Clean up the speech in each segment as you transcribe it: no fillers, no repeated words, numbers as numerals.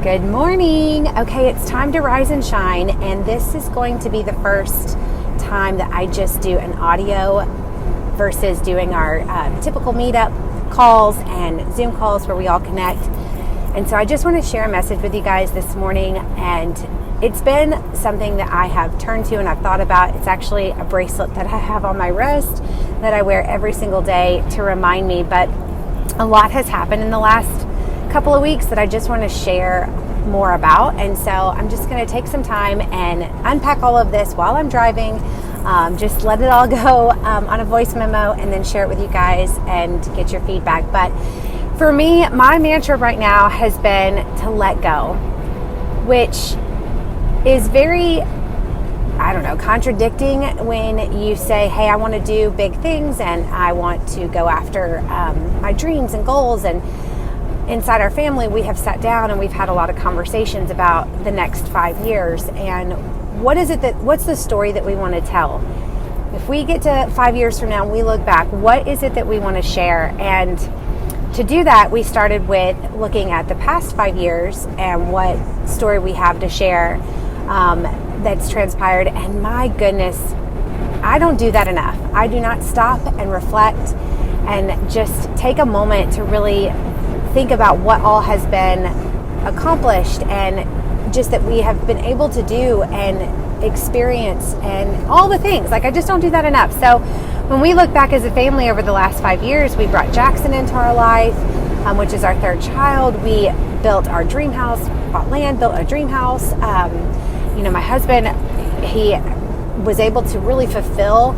Good morning. Okay, it's time to rise and shine, and this is going to be the first time that I just do an audio versus doing our typical meetup calls and Zoom calls where we all connect. And so I just want to share a message with you guys this morning, and it's been something that I have turned to and I've thought about. It's actually a bracelet that I have on my wrist that I wear every single day to remind me, but a lot has happened in the last couple of weeks that I just want to share more about. And so I'm just going to take some time and unpack all of this while I'm driving. Just let it all go on a voice memo and then share it with you guys and get your feedback. But for me, my mantra right now has been to let go, which is very, contradicting when you say, hey, I want to do big things and I want to go after my dreams and goals. And inside our family, we have sat down and we've had a lot of conversations about the next 5 years and what's the story that we want to tell? If we get to 5 years from now and we look back, what is it that we want to share? And to do that, we started with looking at the past 5 years and what story we have to share that's transpired. And my goodness, I don't do that enough. I do not stop and reflect and just take a moment to really think about what all has been accomplished and just that we have been able to do and experience and all the things. Like, I just don't do that enough. So when we look back as a family over the last 5 years, we brought Jackson into our life, which is our third child. We built our dream house, bought land, built a dream house. My husband, he was able to really fulfill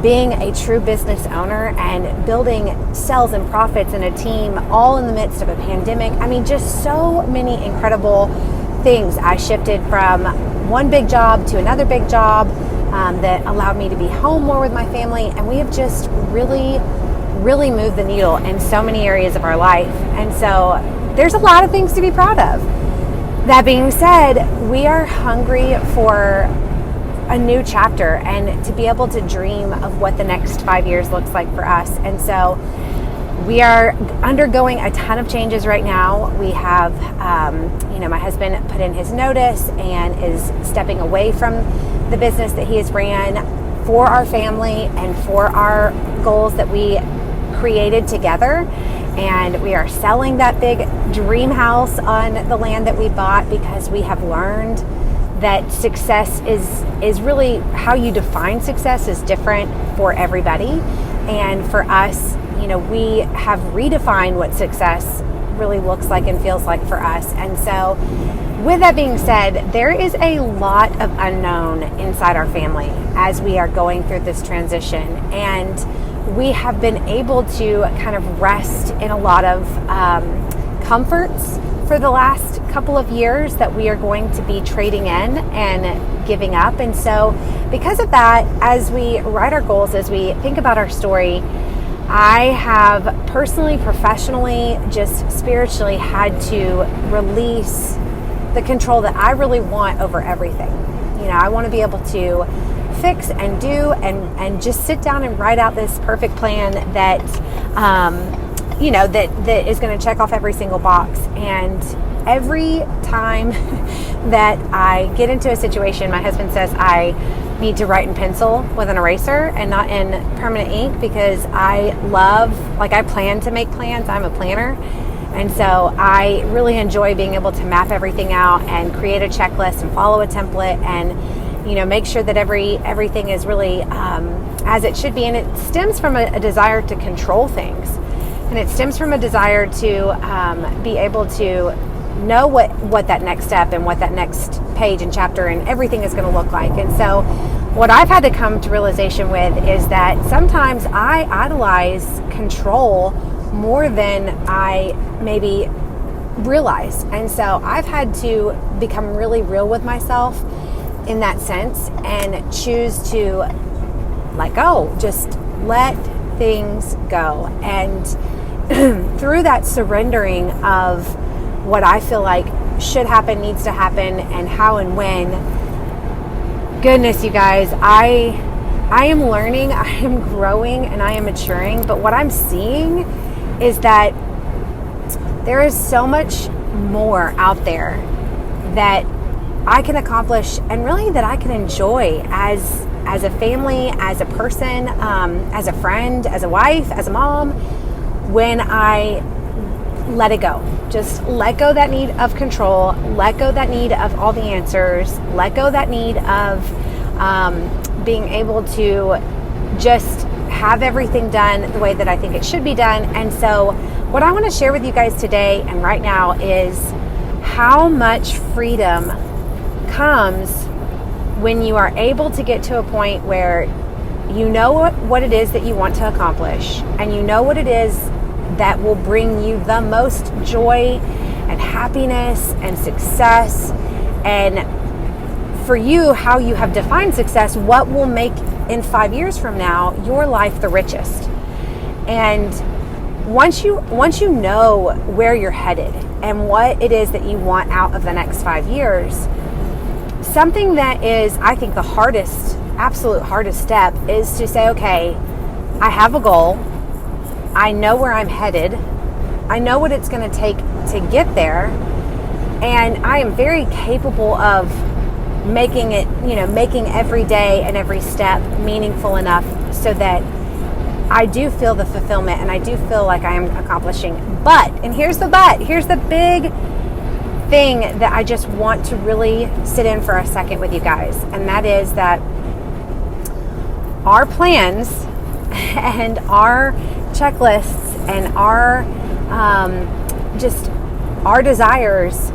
being a true business owner and building sales and profits and a team all in the midst of a pandemic. I mean, just so many incredible things. I shifted from one big job to another big job that allowed me to be home more with my family. And we have just really, really moved the needle in so many areas of our life. And so there's a lot of things to be proud of. That being said, we are hungry for a new chapter and to be able to dream of what the next 5 years looks like for us. And so we are undergoing a ton of changes right now. We have, my husband put in his notice and is stepping away from the business that he has ran for our family and for our goals that we created together. And we are selling that big dream house on the land that we bought because we have learned that success is really how you define success is different for everybody. And for us, we have redefined what success really looks like and feels like for us. And so with that being said, there is a lot of unknown inside our family as we are going through this transition. And we have been able to kind of rest in a lot of comforts for the last couple of years that we are going to be trading in and giving up. And so because of that, as we write our goals, as we think about our story, I have personally, professionally, just spiritually had to release the control that I really want over everything. I want to be able to fix and do and just sit down and write out this perfect plan that that is going to check off every single box. And every time that I get into a situation, my husband says I need to write in pencil with an eraser and not in permanent ink because I plan to make plans. I'm a planner. And so I really enjoy being able to map everything out and create a checklist and follow a template and make sure that everything is really as it should be. And it stems from a desire to control things. And it stems from a desire to be able to know what that next step and what that next page and chapter and everything is going to look like. And so what I've had to come to realization with is that sometimes I idolize control more than I maybe realize. And so I've had to become really real with myself in that sense and choose to let go, just let things go. And through that surrendering of what I feel like should happen, needs to happen, and how and when, goodness, you guys, I am learning, I am growing, and I am maturing. But what I'm seeing is that there is so much more out there that I can accomplish and really that I can enjoy as a family, as a person, as a friend, as a wife, as a mom, when I let it go. Just let go that need of control, let go that need of all the answers, let go that need of being able to just have everything done the way that I think it should be done. And so what I want to share with you guys today and right now is how much freedom comes when you are able to get to a point where you know what it is that you want to accomplish, and you know what it is that will bring you the most joy and happiness and success, and for you, how you have defined success, what will make in 5 years from now your life the richest. And once you know where you're headed and what it is that you want out of the next 5 years, something that is, I think, the absolute hardest step is to say, okay, I have a goal. I know where I'm headed. I know what it's going to take to get there. And I am very capable of making every day and every step meaningful enough so that I do feel the fulfillment and I do feel like I am accomplishing. But, and here's the big thing that I just want to really sit in for a second with you guys. And that is that our plans and our checklists and our our desires,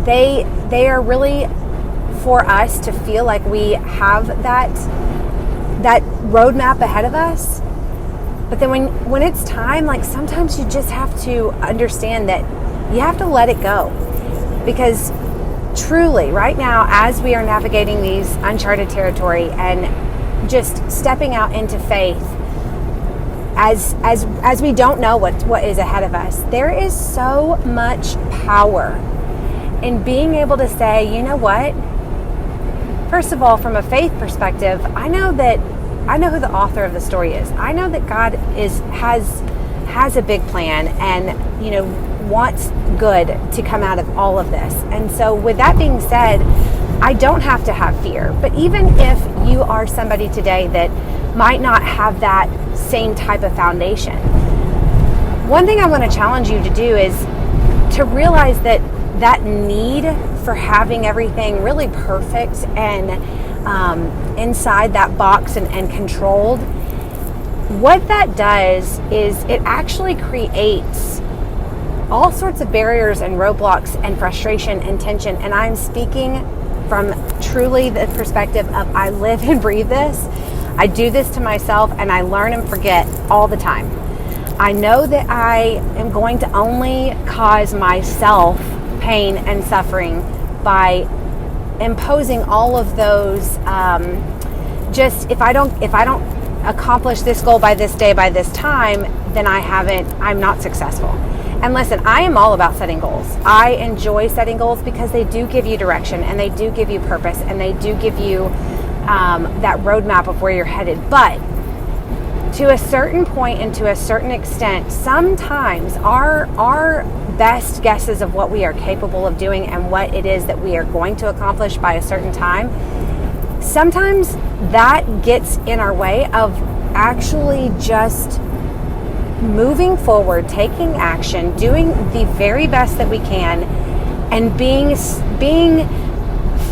they are really for us to feel like we have that roadmap ahead of us. But then when it's time, like sometimes you just have to understand that you have to let it go. Because truly, right now, as we are navigating these uncharted territory and just stepping out into faith, as we don't know what is ahead of us, there is so much power in being able to say, you know what? First of all, from a faith perspective, I know who the author of the story is. I know that God has a big plan and wants good to come out of all of this. And so with that being said, I don't have to have fear. But even if you are somebody today that might not have that same type of foundation, one thing I want to challenge you to do is to realize that need for having everything really perfect and inside that box and controlled, what that does is it actually creates all sorts of barriers and roadblocks and frustration and tension. And I'm speaking from truly the perspective of I live and breathe this. I do this to myself, and I learn and forget all the time. I know that I am going to only cause myself pain and suffering by imposing all of those if I don't accomplish this goal by this day, by this time, then I'm not successful. And listen, I am all about setting goals. I enjoy setting goals because they do give you direction and they do give you purpose and they do give you that roadmap of where you're headed. But to a certain point and to a certain extent, sometimes our best guesses of what we are capable of doing and what it is that we are going to accomplish by a certain time, sometimes that gets in our way of actually just moving forward, taking action, doing the very best that we can, and being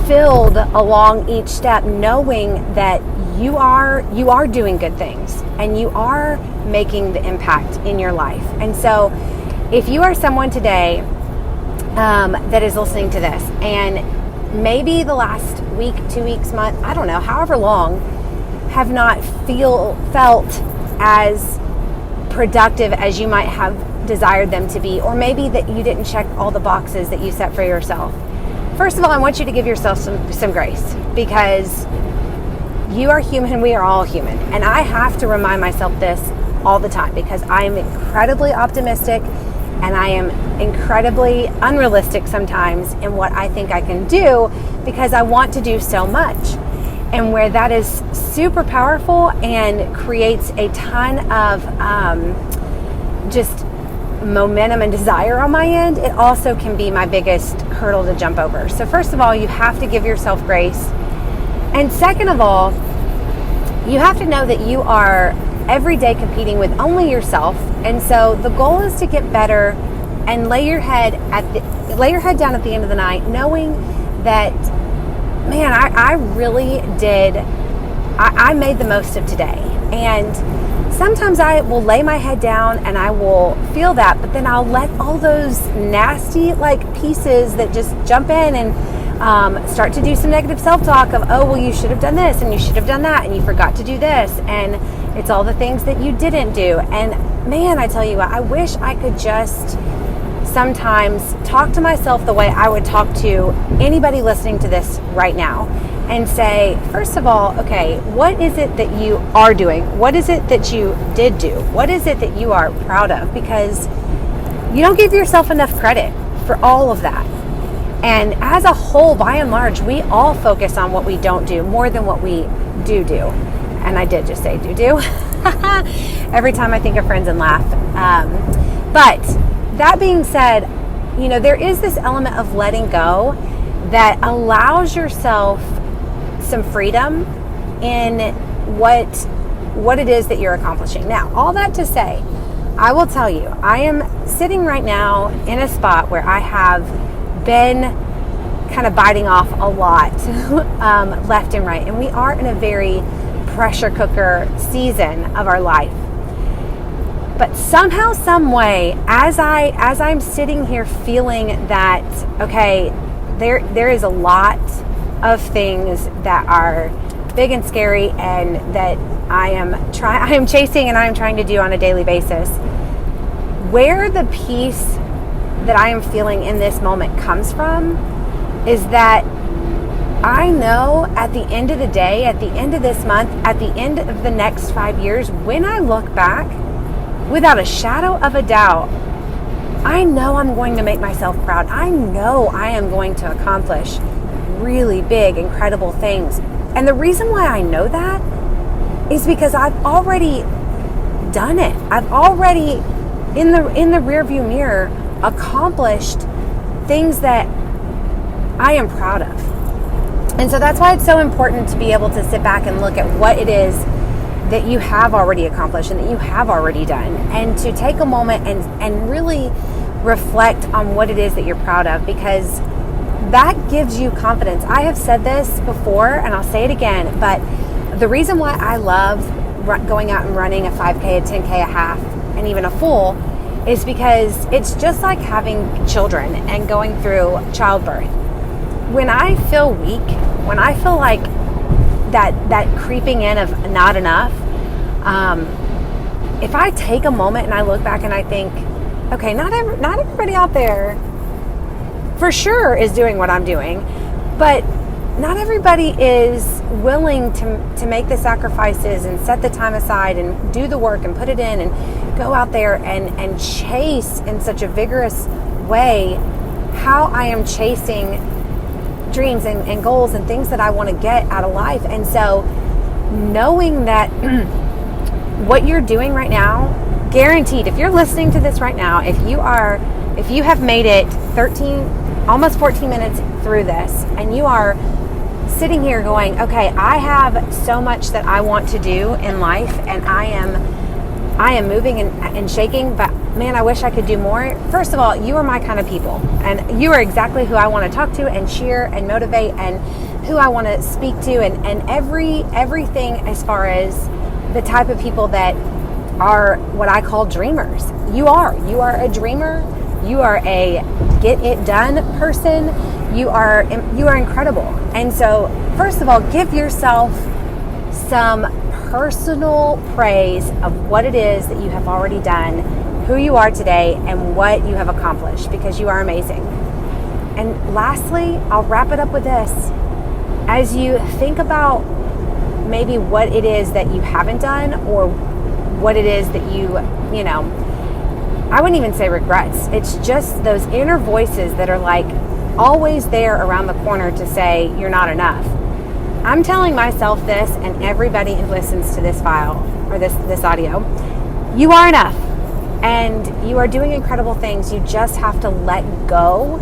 filled along each step, knowing that you are doing good things and you are making the impact in your life. And so if you are someone today that is listening to this, and maybe the last week, 2 weeks, month, I don't know, however long, have not felt as productive as you might have desired them to be, or maybe that you didn't check all the boxes that you set for yourself. First of all, I want you to give yourself some grace, because you are human, we are all human. And I have to remind myself this all the time, because I am incredibly optimistic and I am incredibly unrealistic sometimes in what I think I can do, because I want to do so much. And where that is super powerful and creates a ton of just momentum and desire on my end, it also can be my biggest hurdle to jump over. So first of all, you have to give yourself grace. And second of all, you have to know that you are every day competing with only yourself. And so the goal is to get better and lay your head down at the end of the night, knowing that, man, I really did, I made the most of today. And sometimes I will lay my head down and I will feel that, but then I'll let all those nasty pieces that just jump in and start to do some negative self-talk of, oh, well, you should have done this and you should have done that and you forgot to do this, and it's all the things that you didn't do. And man, I tell you what, I wish I could just sometimes talk to myself the way I would talk to anybody listening to this right now and say, first of all, okay, what is it that you are doing? What is it that you did do? What is it that you are proud of? Because you don't give yourself enough credit for all of that. And as a whole, by and large, we all focus on what we don't do more than what we do. And I did just say do. Every time I think of friends and laugh. But that being said, there is this element of letting go that allows yourself some freedom in what it is that you're accomplishing. Now, all that to say, I will tell you, I am sitting right now in a spot where I have been kind of biting off a lot left and right. And we are in a very pressure cooker season of our life. But somehow, some way, as I'm sitting here feeling that, okay, there is a lot of things that are big and scary and that I am chasing and I am trying to do on a daily basis. Where the peace that I am feeling in this moment comes from is that I know at the end of the day, at the end of this month, at the end of the next 5 years, when I look back, without a shadow of a doubt, I know I'm going to make myself proud. I know I am going to accomplish really big, incredible things. And the reason why I know that is because I've already done it. I've already, in the rearview mirror, accomplished things that I am proud of. And so that's why it's so important to be able to sit back and look at what it is that you have already accomplished and that you have already done, and to take a moment and really reflect on what it is that you're proud of, because that gives you confidence. I have said this before and I'll say it again, but the reason why I love going out and running a 5K, a 10K, a half, and even a full is because it's just like having children and going through childbirth. When I feel weak, when I feel like that creeping in of not enough, if I take a moment and I look back and I think, okay, not everybody out there for sure is doing what I'm doing, but not everybody is willing to make the sacrifices and set the time aside and do the work and put it in and go out there and chase in such a vigorous way how I am chasing dreams and goals and things that I want to get out of life. And so knowing that what you're doing right now, guaranteed, if you're listening to this right now, if you have made it 13, almost 14 minutes through this, and you are sitting here going, okay, I have so much that I want to do in life, and I am moving and shaking, but man, I wish I could do more. First of all, you are my kind of people, and you are exactly who I want to talk to and cheer and motivate and who I want to speak to, and everything as far as the type of people that are what I call dreamers. You are a dreamer. You are a get it done person. You are incredible. And so, first of all, give yourself some personal praise of what it is that you have already done, who you are today, and what you have accomplished, because you are amazing. And lastly, I'll wrap it up with this. As you think about maybe what it is that you haven't done, or what it is that you I wouldn't even say regrets. It's just those inner voices that are like always there around the corner to say you're not enough. I'm telling myself this, and everybody who listens to this file or this audio, you are enough. and you are doing incredible things. You just have to let go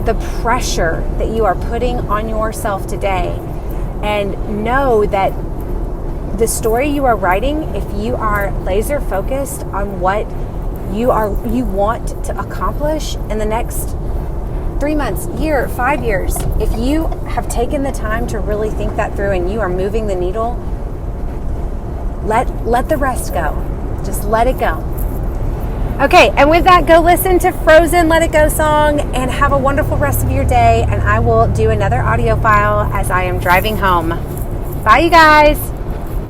the pressure that you are putting on yourself today, and know that the story you are writing, if you are laser focused on what you want to accomplish in the next 3 months, year, 5 years, if you have taken the time to really think that through and you are moving the needle, let the rest go. Just let it go. Okay, and with that, go listen to Frozen Let It Go song and have a wonderful rest of your day. And I will do another audio file as I am driving home. Bye, you guys.